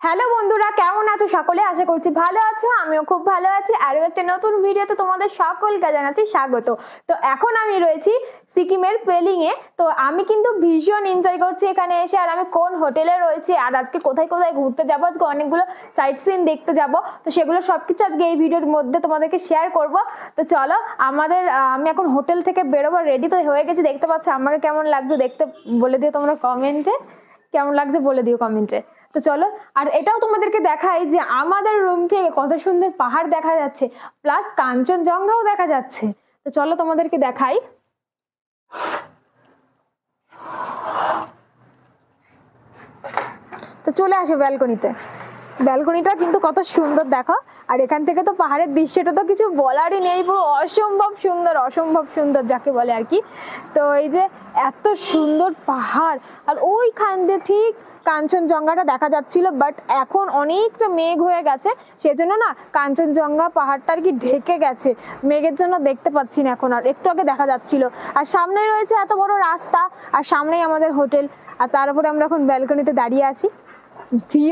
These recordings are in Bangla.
হ্যালো বন্ধুরা, কেমন আছো সকলে? আশা করছি ভালো আছো। আমিও খুব ভালো আছি। আরো একটা নতুন ভিডিওতে তোমাদের সকলকে জানাচ্ছি স্বাগত। তো এখন আমি রয়েছি সিকিমের পেলিং এ। তো আমি কিন্তু ভীষণ এনজয় করছি এখানে এসে। আর আমি কোন হোটেলে রয়েছি আর আজকে কোথায় কোথায় ঘুরতে যাবো, আজকে অনেকগুলো সাইট সিন দেখতে যাব, তো সেগুলো সবকিছু আজকে এই ভিডিওর মধ্যে তোমাদেরকে শেয়ার করব। তো চলো, আমি এখন হোটেল থেকে বেরোবো, রেডি তো হয়ে গেছি। দেখতে পাচ্ছ আমাকে কেমন লাগছে দেখতে, বলে দিও তোমরা কমেন্টে। কেমন লাগছে বলে দিও কমেন্টে। তো চলো, আর এটাও তোমাদেরকে দেখাই যে আমাদের রুম থেকে কত সুন্দর পাহাড় দেখা যাচ্ছে, প্লাস কাঞ্চনজঙ্ঘাও দেখা যাচ্ছে। তো চলো তোমাদেরকে দেখাই। তো চলে আসো ব্যালকনিতে। ব্যালকনিটা কিন্তু কত সুন্দর দেখো। আর এখান থেকে তো পাহাড়ের দৃশ্যটা তো কিছু বলারই নেই, পুরো অসম্ভব সুন্দর, অসম্ভব সুন্দর যাকে বলে আর কি। তো এই যে এত সুন্দর পাহাড়, আর ওইখান দিয়ে ঠিক কাঞ্চনজঙ্ঘাটা দেখা যাচ্ছিল, বাট এখন অনেকটা মেঘ হয়ে গেছে, সেজন্য না কাঞ্চনজঙ্ঘা পাহাড়টা আর কি ঢেকে গেছে, মেঘের জন্য দেখতে পাচ্ছি না এখন। আর একটু আগে দেখা যাচ্ছিল। আর সামনে রয়েছে এত বড় রাস্তা, আর সামনেই আমাদের হোটেল। আর তার উপরে আমরা এখন ব্যালকনিতে দাঁড়িয়ে আছি।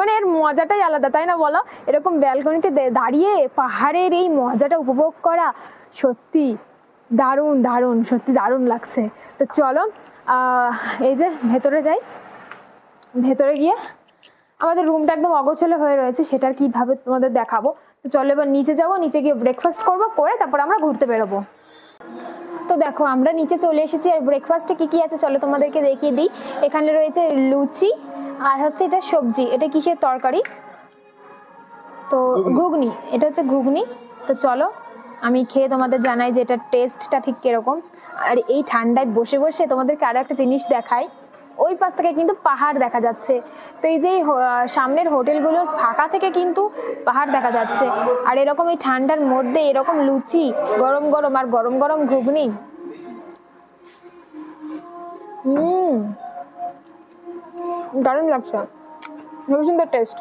মানে এর মজাটাই আলাদা, তাই না বলো? এরকম ব্যালকনিতে দাঁড়িয়ে পাহাড়ের এই মজাটা উপভোগ করা সত্যি দারুণ দারুণ, সত্যি দারুণ লাগছে। তো চলো এই যে ভেতরে যাই। ভেতরে গিয়ে আমাদের রুমটা একদম অগোছালো হয়ে রয়েছে, সেটা কিভাবে তোমাদের দেখাবো। তো চলো এবার নিচে যাবো, নিচে গিয়ে ব্রেকফাস্ট করবো, করে তারপর আমরা ঘুরতে বেরোবো। তো দেখো আমরা নিচে চলে এসেছি। আর ব্রেকফাস্টে কি কি আছে চলো তোমাদেরকে দেখিয়ে দিই। এখানে রয়েছে লুচি, আর হচ্ছে এটা সবজি। এটা কিসের তরকারি? তো ঘুগনি, এটা হচ্ছে ঘুগনি। তো চলো আমি খেয়ে তোমাদের জানাই যে এটার টেস্টটা ঠিক কিরকম। আর এই ঠান্ডায় বসে বসে তোমাদেরকে আরো একটা জিনিস দেখাই, ওই পাশ থেকে কিন্তু পাহাড় দেখা যাচ্ছে। তো এই যে সামনের হোটেলগুলোর ফাঁকা থেকে কিন্তু পাহাড় দেখা যাচ্ছে। আর এরকম এই ঠান্ডার মধ্যে এরকম লুচি গরম গরম, আর গরম গরম ঘুগনি, দারুণ লাগছে, খুব সুন্দর টেস্ট।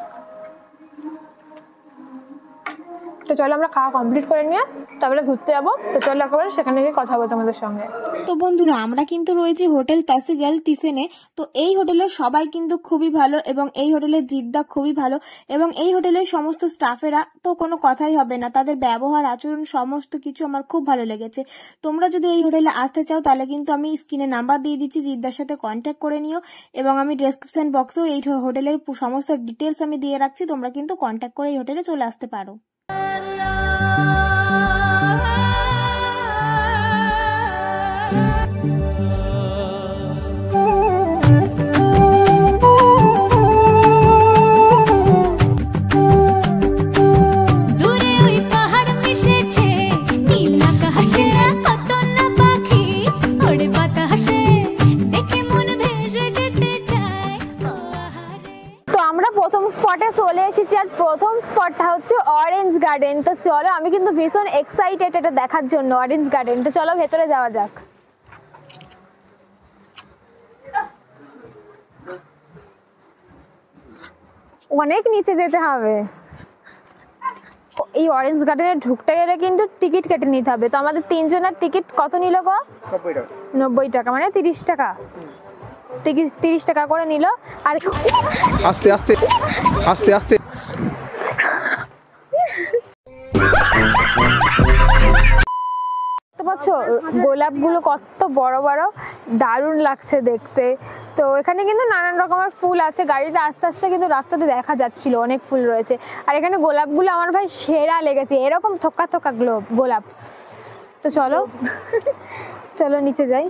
তো চলো আমরা খাওয়া কমপ্লিট করে নিয়ে তারপরে ঘুরতে যাবো। তো চলো একেবারে সেখানে গিয়ে কথা বলবো তোমাদের সঙ্গে। তো বন্ধুরা, আমরা কিন্তু রয়েছি হোটেল তাসিগেল তিসেনে। তো এই হোটেলের সবাই কিন্তু খুবই ভালো, এবং এই হোটেলের জিদ্দা খুবই ভালো, এবং এই হোটেলের সমস্ত স্টাফেরা তো কোনো কথাই হবে না, তাদের ব্যবহার আচরণ সমস্ত কিছু আমার খুব ভালো লেগেছে। তোমরা যদি এই হোটেলে আসতে চাও তাহলে কিন্তু আমি স্ক্রিনে নাম্বার দিয়ে দিচ্ছি, জিদ্দার সাথে কন্ট্যাক্ট করে নিও, এবং আমি ডেসক্রিপশন বক্সেও এই হোটেলের সমস্ত ডিটেলস আমি দিয়ে রাখছি, তোমরা কিন্তু কন্ট্যাক্ট করে এই হোটেলে চলে আসতে পারো। চলে এসেছি, আর প্রথম স্পটটা হচ্ছে অরেঞ্জ গার্ডেন। তো চলো, আমি কিন্তু ভীষণ এক্সাইটেড এটা দেখার জন্য, অরেঞ্জ গার্ডেন। তো চলো ভেতরে যাওয়া যাক। অনেক নিচে যেতে হবে। এই অরেঞ্জ গার্ডেনে ঢুকতে গেলে কিন্তু টিকিট কেটে নিতে হবে। তো আমাদের তিনজনের টিকিট কত নিল গো? 90 টাকা, মানে 30 টাকা। 30 টাকা করে নিল। আর আস্তে আস্তে আস্তে আস্তে গোলাপগুলো কত বড় বড়, দারুণ লাগছে দেখতে। তো এখানে কিন্তু নানান রকমের ফুল আছে, গাড়িতে আস্তে আস্তে কিন্তু রাস্তাতে দেখা যাচ্ছিল অনেক ফুল রয়েছে। আর এখানে গোলাপগুলো আমার ভাই সেরা লেগেছে, এরকম থোকা থোকা গোলাপ। তো চলো চলো নিচে যাই।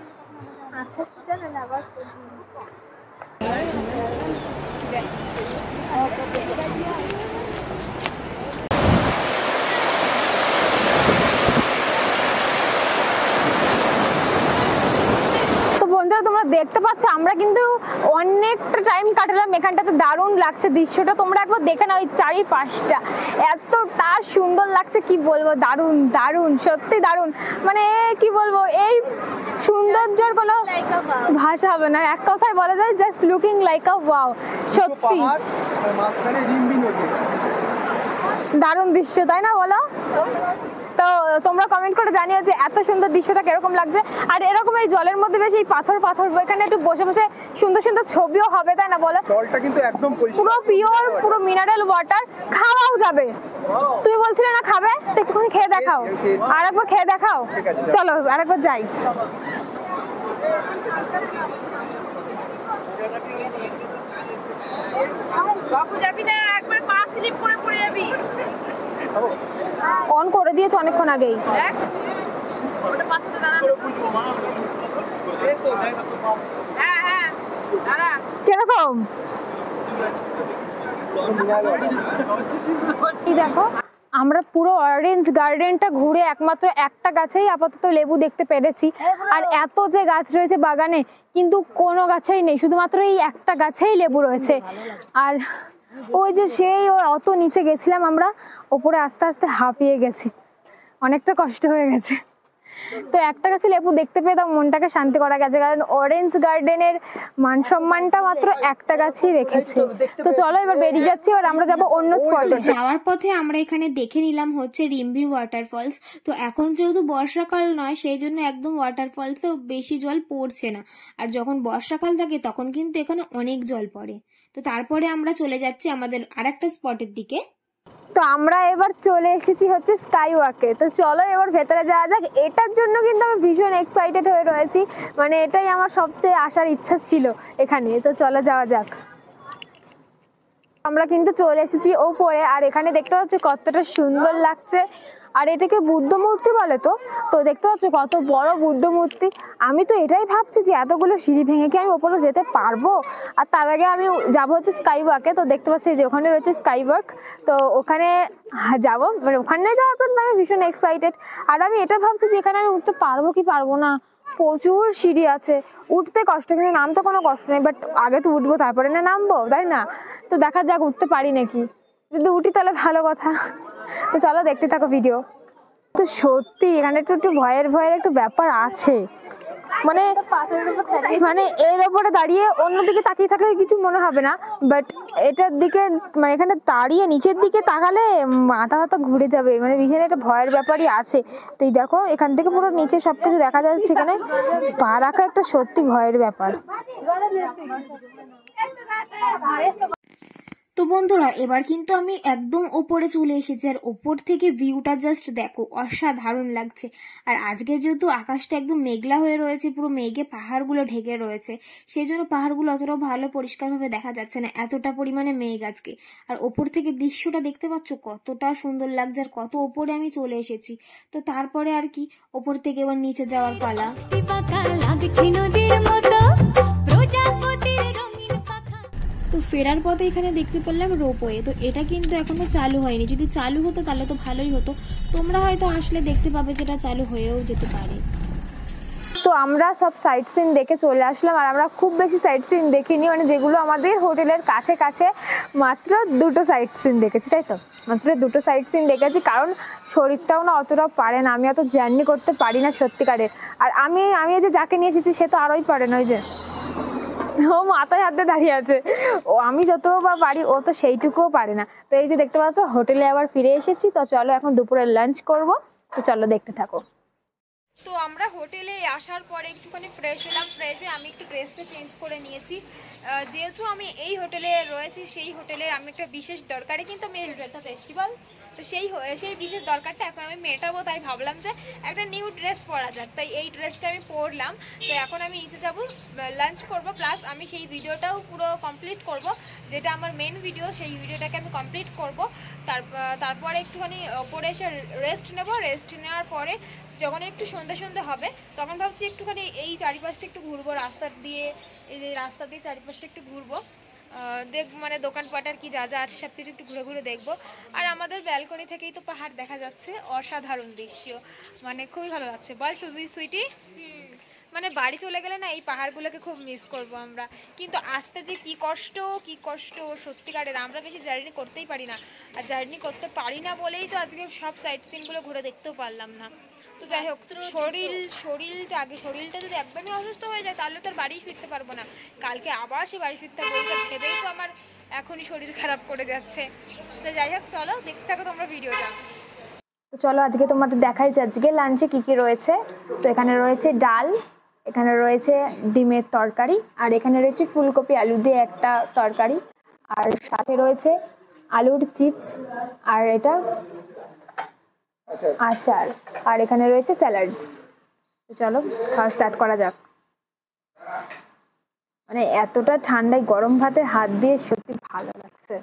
তোমরা দেখতে পাচ্ছ আমরা কিন্তু অনেকটা টাইম কাটালাম এখানটাতে, দারুণ লাগছে দৃশ্যটা। তোমরা একবার দেখে নাও, ওই চারিপাশটা এতটা সুন্দর লাগছে, কি বলবো, দারুণ দারুণ, সত্যি দারুণ। মানে কি বলবো, এই সৌন্দর্যের কোনো ভাষা হবে না, এক কথায় বলা যায় জাস্ট লুকিং লাইক আ ওয়াও। সত্যি দারুণ দৃশ্য, তাই না বলো? তো তো তোমরা কমেন্ট করে জানিও যে এত সুন্দর দৃশ্যটা কিরকম লাগছে। আর এরকম এই জলের মধ্যে বেশ এই পাথর এখানে একটু বসে বসে সুন্দর সুন্দর ছবিও হবে, তাই না বলো? জলটা কিন্তু একদম পুরো পিওর, পুরো মিনারেল ওয়াটার, খাওয়াও যাবে। তুমি বলছিলে না খাবে, তো একটুখানি খেয়ে দেখাও, আরেকবার খেয়ে দেখাও। চলো আরেকবার যাই। অন করে দিয়েছো অনেকক্ষণ আগেই। কিরকম দেখো, আমরা পুরো অরেঞ্জ গার্ডেনটা ঘুরে একমাত্র একটা গাছেই আপাতত লেবু দেখতে পেরেছি। আর এত যে গাছ রয়েছে বাগানে, কিন্তু কোনো গাছেই নেই, শুধুমাত্র এই একটা গাছেই লেবু রয়েছে। আর ওই যে সেই অত নিচে গেছিলাম আমরা, ওপরে আস্তে আস্তে হাঁপিয়ে গেছি, অনেকটা কষ্ট হয়ে গেছে। তো একটা গাছে লেবু দেখতে পেয়ে তো মনটাকে শান্তি করা গেছে, কারণ অরেঞ্জ গার্ডেনের মান সম্মানটা মাত্র একটা গাছই রেখেছে। তো চলো এবার বেরিয়ে যাচ্ছি, এবার আমরা যাবো অন্য স্পটে। যাওয়ার পথে আমরা এখানে দেখে নিলাম হচ্ছে রিম্বি ওয়াটারফলস। তো এখন যেহেতু বর্ষাকাল নয়, সেই জন্য একদম ওয়াটারফলসে বেশি জল পড়ছে না। আর যখন বর্ষাকাল থাকে তখন কিন্তু এখানে অনেক জল পড়ে। তো তারপরে আমরা চলে যাচ্ছি আমাদের আরেকটা স্পটের দিকে। তো আমরা এবার চলে এসেছি হচ্ছে স্কাই ওয়াকে। তো চলো এবার ভেতরে যাওয়া যাক। এটার জন্য কিন্তু আমি ভীষণ এক্সাইটেড হয়ে রয়েছি, মানে এটাই আমার সবচেয়ে আসার ইচ্ছা ছিল এখানে। তো চলো যাওয়া যাক। আমরা কিন্তু চলে এসেছি ওপরে, আর এখানে দেখতে পাচ্ছ কতটা সুন্দর লাগছে। আর এটাকে বুদ্ধ মূর্তি বলে। তো দেখতে পাচ্ছ কত বড় বুদ্ধ মূর্তি। আমি তো এটাই ভাবছি যে এতগুলো সিঁড়ি ভেঙে কি আমি ওপরে যেতে পারবো। আর তার আগে আমি যাবো হচ্ছে স্কাই ওয়াকে। তো দেখতে পাচ্ছি যে ওখানে রয়েছে স্কাই ওয়াক, তো ওখানে যাবো, মানে ওখানে যাওয়ার জন্য আমি ভীষণ এক্সাইটেড। আর আমি এটা ভাবছি যে এখানে আমি উঠতে পারবো কি পারবো না। প্রচুর সিঁড়ি আছে, উঠতে কষ্ট, কিন্তু নামতে কোনো কষ্ট নেই। বাট আগে তো উঠবো তারপরে না নামবো, তাই না? তো দেখা যাক উঠতে পারি নাকি। যদি উঠি তাহলে ভালো কথা। তো চলো দেখতে থাকো ভিডিও। তো সত্যি এখানে একটু ভয়ের একটু ব্যাপার আছে, মানে এর ওপরে দাঁড়িয়ে অন্যদিকে তাকিয়ে থাকলে কিছু মনে হবে না, বাট এটার দিকে মানে এখানে দাঁড়িয়ে নিচের দিকে তাকালে মাথা ঘুরে যাবে, মানে ভীষণ একটা ভয়ের ব্যাপারই আছে। তো এই দেখো এখান থেকে পুরো নিচে সবকিছু দেখা যাচ্ছে, এখানে পা রাখা একটা সত্যি ভয়ের ব্যাপার। তো বন্ধুরা, এবার কিন্তু আমি একদম ওপরে চলে এসেছি। আর ওপর থেকে ভিউটা জাস্ট দেখো, অসাধারণ লাগছে। আর আজকে যেহেতু আকাশটা একদম মেঘলা হয়ে রয়েছে, পুরো মেঘে পাহাড়গুলো ঢেকে রয়েছে, সেই জন্য পাহাড়গুলো অতটাও ভালো পরিষ্কারভাবে দেখা যাচ্ছে না, এতটা পরিমাণে মেঘ আজকে। আর ওপর থেকে দৃশ্যটা দেখতে পাচ্ছ কতটা সুন্দর লাগছে, আর কত ওপরে আমি চলে এসেছি। তো তারপরে আর কি, ওপর থেকে এবার নিচে যাওয়ার পালা। তো ফেরার পথে এখানে দেখতে পেলাম রোপওয়ে। তো এটা কিন্তু এখনো চালু হয়নি, যদি চালু হতো তাহলে তো ভালোই হতো। তোমরা হয়তো আসলে দেখতে পাবে যেটা চালু হয়েও যেতে পারে। তো আমরা সব সাইট সিন দেখে চলে আসলাম। আর আমরা খুব বেশি সাইট সিন দেখিনি, মানে যেগুলো আমাদের হোটেলের কাছে কাছে মাত্র 2টো সাইট সিন দেখেছি, তাই তো? মাত্র 2টো সাইট সিন দেখেছি, কারণ শরীরটাও না অতটাও পারে না, আমি অত জার্নি করতে পারি না সত্যিকারের। আর আমি এই যে যাকে নিয়ে এসেছি সে তো আরোই পারে না, ওই যে ও মাথায় হাতে দাঁড়িয়ে আছে। ও আমি যত বা পারি ও তো সেইটুকুও পারে না। তো এই যে দেখতে পাচ্ছ হোটেলে আবার ফিরে এসেছি। তো চলো এখন দুপুরে লাঞ্চ করব। তো চলো দেখতে থাকো। তো আমরা হোটেলে আসার পরে একটুখানি ফ্রেশ হলাম। ফ্রেশ হয়ে আমি একটু ড্রেসটা চেঞ্জ করে নিয়েছি। যেহেতু আমি এই হোটেলে রয়েছি, সেই হোটেলের আমি একটা বিশেষ দরকারে কিন্তু আমি এই হোটেলটাতে এসেছি, বল। তো সেই বিশেষ দরকারটা এখন আমি মেটাবো, তাই ভাবলাম যে একটা নিউ ড্রেস পরা যাক, তাই এই ড্রেসটা আমি পরলাম। তো এখন আমি নিচে যাবো, লাঞ্চ করব, প্লাস আমি সেই ভিডিওটাও পুরো কমপ্লিট করব, যেটা আমার মেন ভিডিও, সেই ভিডিওটাকে আমি কমপ্লিট করব। তারপরে একটুখানি ওপরে এসে রেস্ট নেব। রেস্ট নেওয়ার পরে যখন একটু সন্ধ্যা হবে, তখন ভাবছি একটুখানি এই চারিপাশটা একটু ঘুরবো, এই যে রাস্তা দিয়ে চারিপাশটা একটু ঘুরবো, মানে দোকানপাট আর কি যা যা আছে সবকিছু একটু ঘুরে ঘুরে দেখবো। আর আমাদের ব্যালকনি থেকেই তো পাহাড় দেখা যাচ্ছে, অসাধারণ দৃশ্য, মানে খুবই ভালো লাগছে, বল সুইটি? মানে বাড়ি চলে গেলে না এই পাহাড়গুলোকে খুব মিস করব আমরা। কিন্তু আসতে যে কি কষ্ট সত্যিকারের। আমরা বেশি জার্নি করতেই পারি না, আর জার্নি করতে পারি না বলেই তো আজকে সব সাইট সিনগুলো ঘুরে দেখতেও পারলাম না। তো যাই হোক, শরীরটা যদি একদমই অসুস্থ হয়ে যায় তাহলে তো আর বাড়ি ফিরতে পারবো না। কালকে আবার সে বাড়ি ফিরতে হবে, ওইটা ভেবেই তো আমার এখনই শরীর খারাপ করে যাচ্ছে। তো যাই হোক, চলো দেখতে থাকো তোমরা ভিডিওটা। তো চলো আজকে তোমাদের দেখাই যে আজকে লাঞ্চে কি কি রয়েছে। তো এখানে রয়েছে ডাল, এখানে রয়েছে ডিমের তরকারি, আর এখানে রয়েছে ফুলকপি আলু দিয়ে একটা তরকারি, আর সাথে রয়েছে আলুর চিপস, আর এটা আচার, আর এখানে রয়েছে স্যালাড। তো চলো খাওয়া স্টার্ট করা যাক। মানে এতটা ঠান্ডায় গরম ভাতে হাত দিয়ে সত্যি ভালো লাগছে।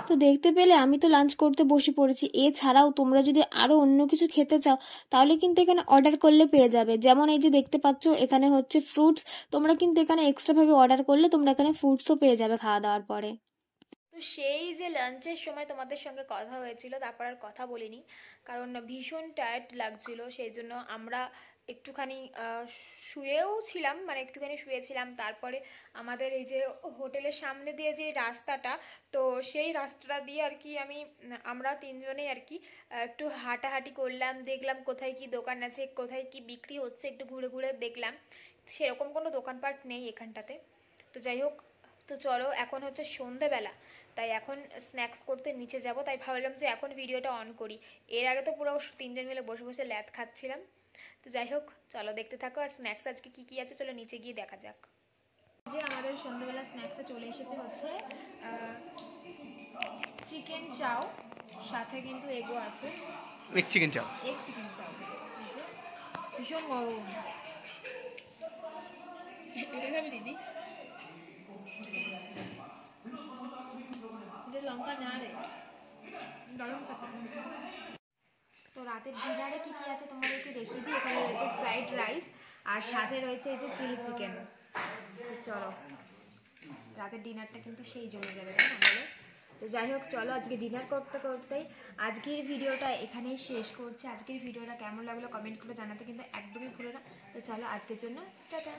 তো দেখতে পেলে আমি তো লাঞ্চ করতে বসে পড়েছি। এছাড়াও তোমরা যদি আরো অন্য কিছু খেতে চাও তাহলে কিন্তু এখানে অর্ডার করলে পেয়ে যাবে। যেমন এই যে দেখতে পাচ্ছ এখানে হচ্ছে ফ্রুটস, তোমরা কিন্তু এখানে এক্সট্রা ভাবে অর্ডার করলে তোমরা এখানে ফ্রুটসও পেয়ে যাবে খাওয়া দাওয়ার পরে। তো সেই যে লাঞ্চের সময় তোমাদের সঙ্গে কথা হয়েছিল, তারপর আর কথা বলিনি, কারণ ভীষণ টায়ার্ড লাগছিল। সেই জন্য আমরা একটুখানি শুয়েও ছিলাম, মানে একটুখানি শুয়েছিলাম। তারপরে আমাদের এই যে হোটেলের সামনে দিয়ে যে রাস্তাটা, তো সেই রাস্তাটা দিয়ে আর কি আমরা তিনজনেই আর কি একটু হাঁটাহাঁটি করলাম, দেখলাম কোথায় কি দোকান আছে, কোথায় কি বিক্রি হচ্ছে, একটু ঘুরে ঘুরে দেখলাম। সেরকম কোনো দোকানপাট নেই এখানটাতে। তো যাই হোক, তো চলো এখন হচ্ছে সন্ধেবেলা, তাই এখন স্ন্যাক্স করতে নিচে যাব। তাই ভাবলাম যে এখন ভিডিওটা অন করি। এর আগে তো পুরো তিনজন মিলে বসে বসে ল্যাদ খাচ্ছিলাম। তো যাই হোক চলো দেখতে থাকো, আর স্ন্যাক্স আজকে কি কি আছে চলো নিচে গিয়ে দেখা যাক। যে আমাদের সন্ধ্যাবেলা স্ন্যাক্সে চলে এসেছে হচ্ছে চিকেন চাও, সাথে কিন্তু এগও আছে, এক চিকেন চাপ। এগ চিকেন চাও। এই যে ভীষণ গরম, এটা খাবি দিদি? এটা লঙ্কা না রে, গরম থাকে। তো রাতের ডিনারে কি কি আছে তোমাদেরকে দেখিয়ে দিই। এখানে রয়েছে ফ্রাইড রাইস, আর সাথে রয়েছে এই যে চিলি চিকেন। চলো রাতের ডিনারটা কিন্তু সেই জমে যাবে, তাই না বলো? তো যাই হোক চলো আজকে ডিনার করতে করতেই আজকের ভিডিওটা এখানেই শেষ করছি। আজকের ভিডিওটা কেমন লাগলো কমেন্ট করে জানাতে কিন্তু একদমই ভুলো না। তো চলো আজকের জন্য টাটা।